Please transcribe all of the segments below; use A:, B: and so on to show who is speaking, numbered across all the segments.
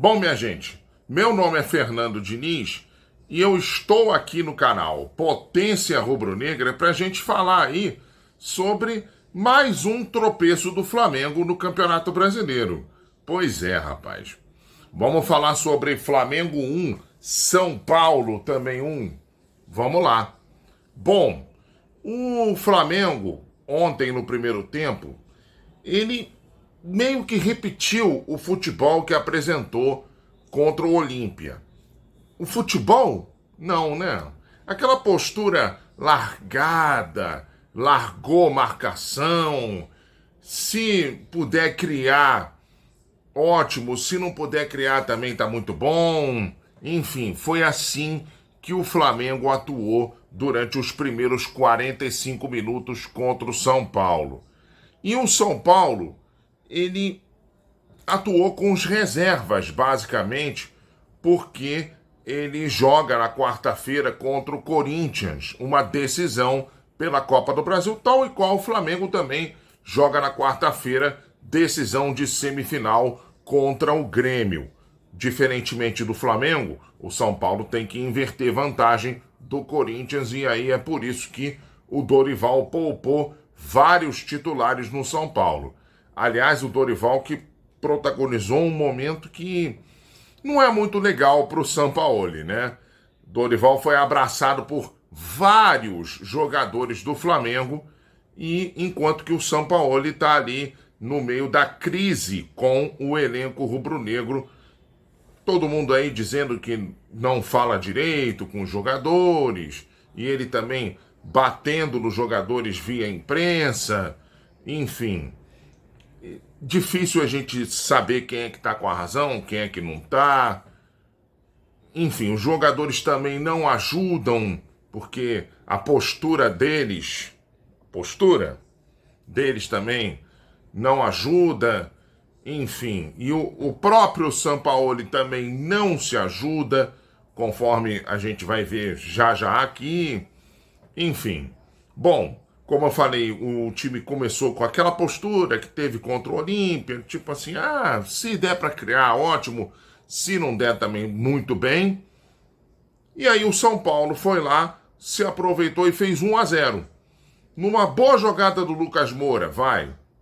A: Bom, minha gente, meu nome é Fernando Diniz e eu estou aqui no canal Potência Rubro-Negra para a gente falar aí sobre mais um tropeço do Flamengo no Campeonato Brasileiro. Pois é, rapaz. Vamos falar sobre Flamengo 1, São Paulo também 1. Vamos lá. Bom, o Flamengo, ontem no primeiro tempo, ele meio que repetiu o futebol que apresentou contra o Olímpia. O futebol? Não, né? Aquela postura largada, largou marcação. Se puder criar, ótimo. Se não puder criar, também tá muito bom. Enfim, foi assim que o Flamengo atuou durante os primeiros 45 minutos contra o São Paulo. E o São Paulo, ele atuou com os reservas, basicamente, porque ele joga na quarta-feira contra o Corinthians, uma decisão pela Copa do Brasil, tal e qual o Flamengo também joga na quarta-feira, decisão de semifinal contra o Grêmio. Diferentemente do Flamengo, o São Paulo tem que inverter vantagem do Corinthians e aí é por isso que o Dorival poupou vários titulares no São Paulo. Aliás, o Dorival que protagonizou um momento que não é muito legal para o Sampaoli, né? Dorival foi abraçado por vários jogadores do Flamengo e enquanto que o Sampaoli está ali no meio da crise com o elenco rubro-negro, todo mundo aí dizendo que não fala direito com os jogadores e ele também batendo nos jogadores via imprensa, enfim. Difícil a gente saber quem é que tá com a razão, quem é que não tá. Enfim, os jogadores também não ajudam, porque a postura deles também não ajuda. Enfim, e o próprio Sampaoli também não se ajuda, conforme a gente vai ver já já aqui. Enfim, bom, como eu falei, o time começou com aquela postura que teve contra o Olímpia, tipo assim, se der para criar, ótimo, se não der também, muito bem. E aí o São Paulo foi lá, se aproveitou e fez 1-0. Numa boa jogada do Lucas Moura,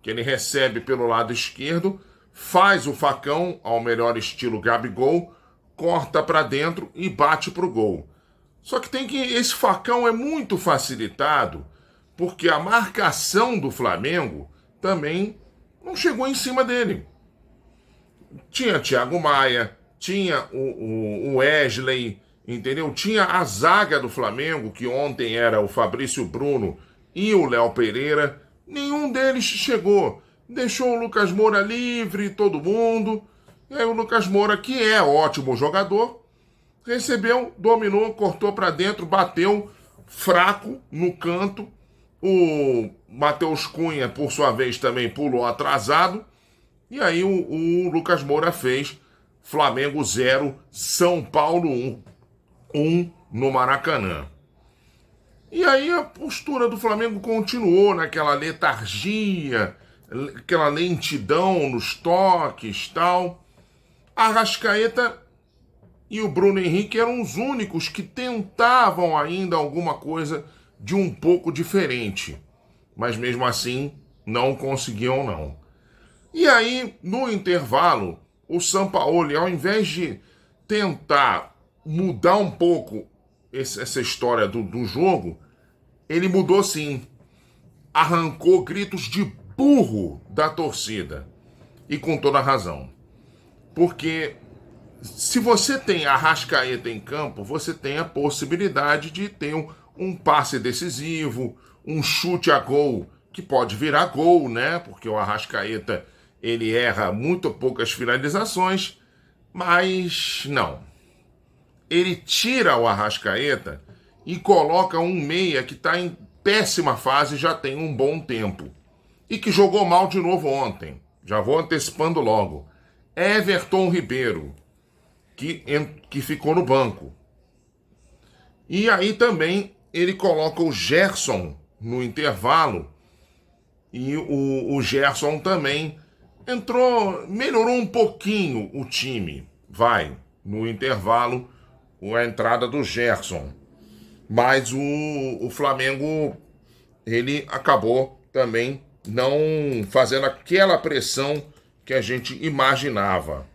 A: que ele recebe pelo lado esquerdo, faz o facão, ao melhor estilo Gabigol, corta para dentro e bate pro gol. Só que esse facão é muito facilitado porque a marcação do Flamengo também não chegou em cima dele. Tinha Thiago Maia, tinha o Wesley, entendeu? Tinha a zaga do Flamengo, que ontem era o Fabrício Bruno e o Léo Pereira. Nenhum deles chegou. Deixou o Lucas Moura livre, todo mundo. E aí o Lucas Moura, que é ótimo jogador, recebeu, dominou, cortou para dentro, bateu fraco no canto. O Matheus Cunha, por sua vez, também pulou atrasado. E aí o Lucas Moura fez Flamengo 0, São Paulo 1 no Maracanã. E aí a postura do Flamengo continuou naquela letargia, aquela lentidão nos toques, tal. A Arrascaeta e o Bruno Henrique eram os únicos que tentavam ainda alguma coisa de um pouco diferente. Mas mesmo assim, não conseguiam não. E aí, no intervalo, o Sampaoli, ao invés de tentar mudar um pouco essa história do jogo, ele mudou sim. Arrancou gritos de burro da torcida. E com toda razão. Porque se você tem a Arrascaeta em campo, você tem a possibilidade de ter um passe decisivo, um chute a gol, que pode virar gol, né? Porque o Arrascaeta, ele erra muito poucas finalizações, mas não. Ele tira o Arrascaeta e coloca um meia que está em péssima fase já tem um bom tempo. E que jogou mal de novo ontem. Já vou antecipando logo. Everton Ribeiro, que ficou no banco. E aí também ele coloca o Gerson no intervalo. E o Gerson também melhorou um pouquinho o time. vai, no intervalo, a entrada do Gerson. Mas o Flamengo, ele acabou também não fazendo aquela pressão que a gente imaginava,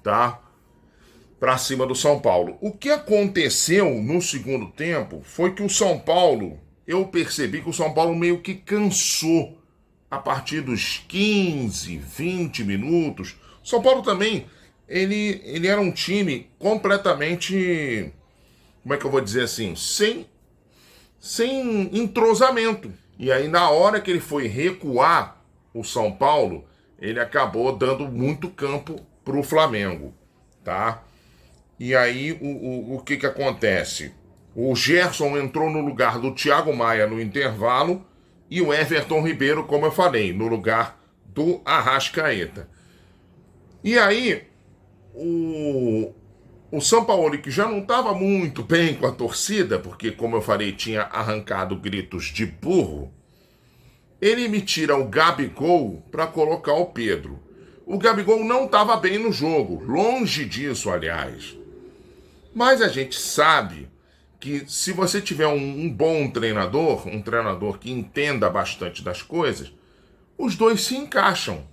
A: tá? Para cima do São Paulo. O que aconteceu no segundo tempo foi que o São Paulo, eu percebi que o São Paulo meio que cansou a partir dos 15, 20 minutos. O São Paulo também, ele era um time completamente, como é que eu vou dizer assim, sem entrosamento. E aí, na hora que ele foi recuar o São Paulo, ele acabou dando muito campo pro Flamengo, tá? E aí, o que acontece? O Gerson entrou no lugar do Thiago Maia no intervalo e o Everton Ribeiro, como eu falei, no lugar do Arrascaeta. E aí, o Sampaoli, que já não estava muito bem com a torcida, porque, como eu falei, tinha arrancado gritos de burro, ele me tira o Gabigol para colocar o Pedro. O Gabigol não estava bem no jogo, longe disso, aliás. Mas a gente sabe que se você tiver um bom treinador, um treinador que entenda bastante das coisas, os dois se encaixam.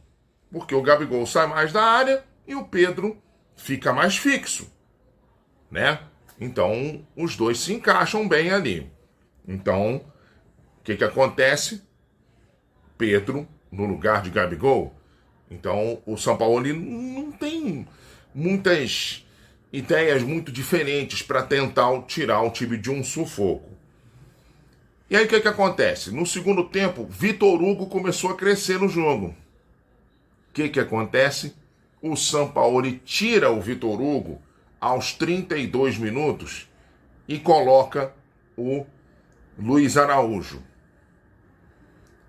A: Porque o Gabigol sai mais da área e o Pedro fica mais fixo, né? Então, os dois se encaixam bem ali. Então, o que acontece? Pedro no lugar de Gabigol. Então, o Sampaoli não tem muitas ideias muito diferentes para tentar tirar o time de um sufoco. E aí o que acontece? No segundo tempo, Vitor Hugo começou a crescer no jogo. O que acontece? O Sampaoli tira o Vitor Hugo aos 32 minutos e coloca o Luiz Araújo.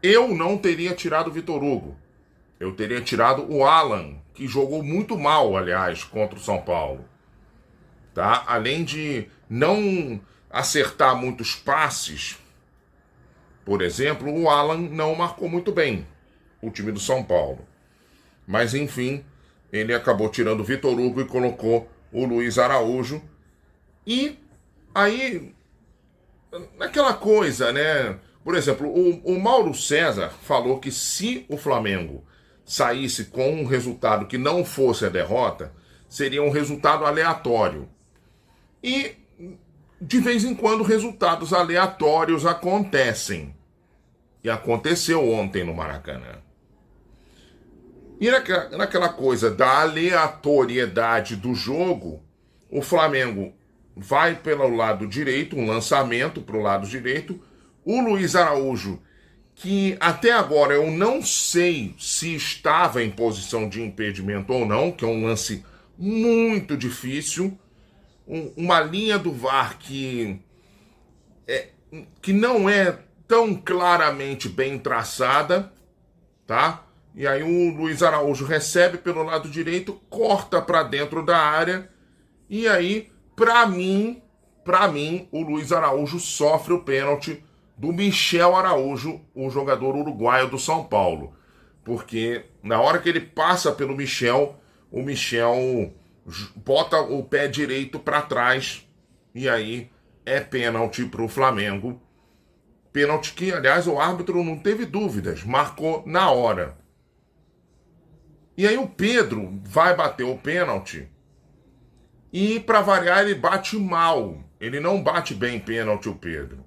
A: Eu não teria tirado o Vitor Hugo. Eu teria tirado o Alan, que jogou muito mal, aliás, contra o São Paulo. Tá? Além de não acertar muitos passes, por exemplo, o Alan não marcou muito bem o time do São Paulo. Mas, enfim, ele acabou tirando o Vitor Hugo e colocou o Luiz Araújo. E aí, naquela coisa, né? Por exemplo, o Mauro César falou que se o Flamengo saísse com um resultado que não fosse a derrota, seria um resultado aleatório. E, de vez em quando, resultados aleatórios acontecem. E aconteceu ontem no Maracanã. E naquela coisa da aleatoriedade do jogo, o Flamengo vai pelo lado direito, um lançamento para o lado direito. O Luiz Araújo, que até agora eu não sei se estava em posição de impedimento ou não, que é um lance muito difícil. Uma linha do VAR que não é tão claramente bem traçada, tá? E aí o Luiz Araújo recebe pelo lado direito, corta para dentro da área, e aí, para mim, o Luiz Araújo sofre o pênalti do Michel Araújo, o jogador uruguaio do São Paulo. Porque na hora que ele passa pelo Michel, o Michel bota o pé direito para trás e aí é pênalti para o Flamengo. Pênalti que, aliás, o árbitro não teve dúvidas, marcou na hora. E aí o Pedro vai bater o pênalti e, para variar, ele bate mal. Ele não bate bem pênalti, o Pedro.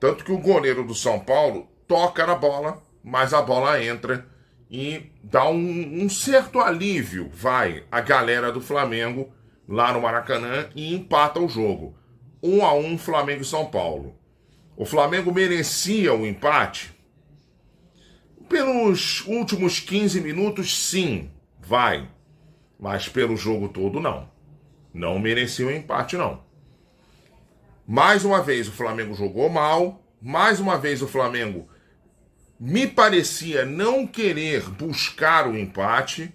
A: Tanto que o goleiro do São Paulo toca na bola, mas a bola entra e dá um certo alívio, a galera do Flamengo lá no Maracanã e empata o jogo. 1-1 Flamengo e São Paulo. O Flamengo merecia o empate? Pelos últimos 15 minutos, sim, mas pelo jogo todo, não. Não merecia o empate, não. Mais uma vez o Flamengo jogou mal, mais uma vez o Flamengo me parecia não querer buscar o empate,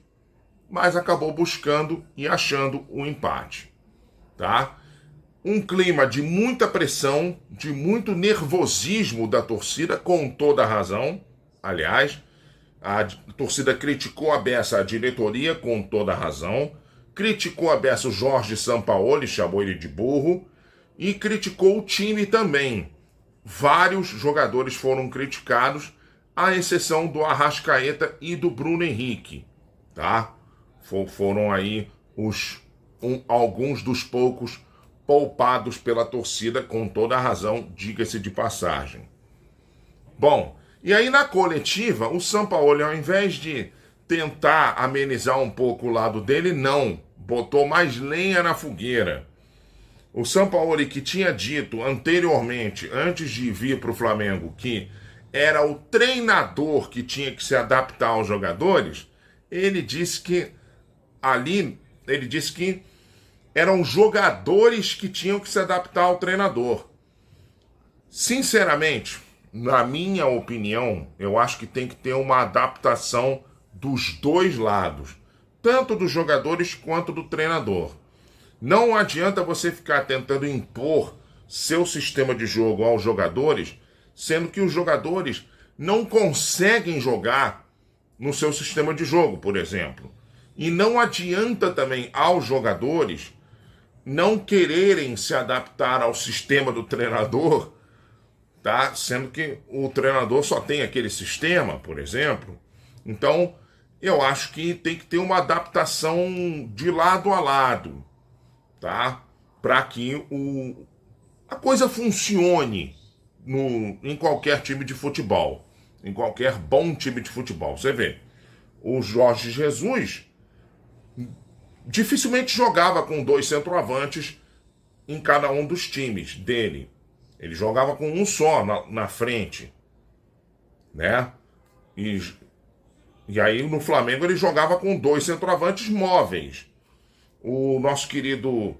A: mas acabou buscando e achando o empate, tá? Um clima de muita pressão, de muito nervosismo da torcida, com toda a razão. Aliás, a torcida criticou a beça a diretoria com toda a razão. criticou a beça o Jorge Sampaoli, chamou ele de burro, e criticou o time também. Vários jogadores foram criticados, à exceção do Arrascaeta e do Bruno Henrique, tá? Foram aí alguns dos poucos poupados pela torcida, com toda a razão, diga-se de passagem. Bom, e aí na coletiva, o Sampaoli, ao invés de tentar amenizar um pouco o lado dele, não, botou mais lenha na fogueira. O Sampaoli, que tinha dito anteriormente, antes de vir para o Flamengo, que era o treinador que tinha que se adaptar aos jogadores, ele disse que eram jogadores que tinham que se adaptar ao treinador. Sinceramente, na minha opinião, eu acho que tem que ter uma adaptação dos dois lados, tanto dos jogadores quanto do treinador. Não adianta você ficar tentando impor seu sistema de jogo aos jogadores, sendo que os jogadores não conseguem jogar no seu sistema de jogo, por exemplo. E não adianta também aos jogadores não quererem se adaptar ao sistema do treinador, tá? Sendo que o treinador só tem aquele sistema, por exemplo. Então, eu acho que tem que ter uma adaptação de lado a lado, tá? Para que a coisa funcione em qualquer time de futebol, em qualquer bom time de futebol. Você vê, o Jorge Jesus dificilmente jogava com 2 centroavantes em cada um dos times dele. Ele jogava com um só na frente, né? E aí no Flamengo ele jogava com 2 centroavantes móveis. O nosso querido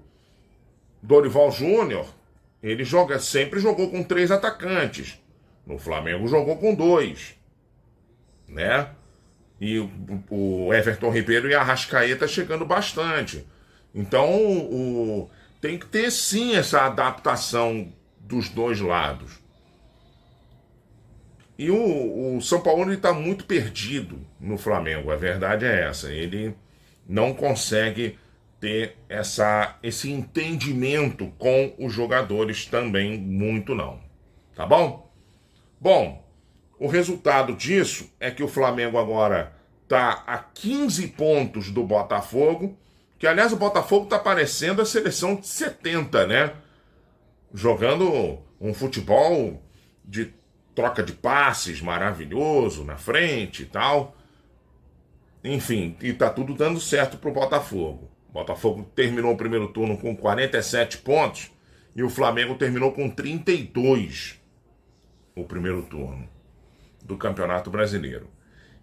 A: Dorival Júnior, ele sempre jogou com 3 atacantes. No Flamengo jogou com 2, né? E o Everton Ribeiro e a Arrascaeta chegando bastante. Então tem que ter sim essa adaptação dos dois lados. E o Sampaoli está muito perdido no Flamengo, a verdade é essa. Ele não consegue ter esse entendimento com os jogadores também, muito não. Tá bom? Bom, o resultado disso é que o Flamengo agora está a 15 pontos do Botafogo, que aliás o Botafogo está parecendo a seleção de 70, né? Jogando um futebol de troca de passes maravilhoso na frente e tal. Enfim, e tá tudo dando certo pro Botafogo. O Botafogo terminou o primeiro turno com 47 pontos e o Flamengo terminou com 32 o primeiro turno do Campeonato Brasileiro.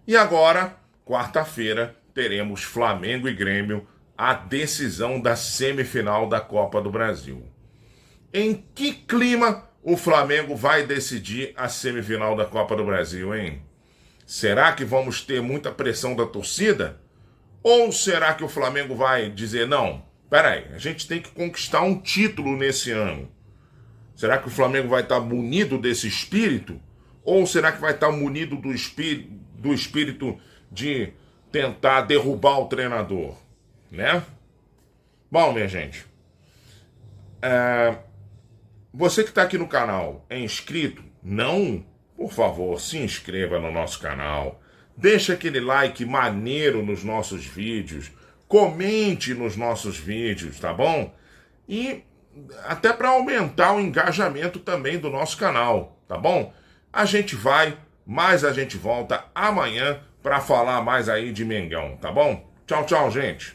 A: E agora, quarta-feira, teremos Flamengo e Grêmio, a decisão da semifinal da Copa do Brasil. Em que clima o Flamengo vai decidir a semifinal da Copa do Brasil, hein? Será que vamos ter muita pressão da torcida? Ou será que o Flamengo vai dizer, não, peraí, a gente tem que conquistar um título nesse ano? Será que o Flamengo vai estar munido desse espírito? Ou será que vai estar munido do espírito de tentar derrubar o treinador? Né? Bom, minha gente, você que está aqui no canal é inscrito? Não? Por favor, se inscreva no nosso canal. Deixa aquele like maneiro nos nossos vídeos. Comente nos nossos vídeos, tá bom? E até para aumentar o engajamento também do nosso canal, tá bom? A gente vai, mas a gente volta amanhã para falar mais aí de Mengão, tá bom? Tchau, tchau, gente.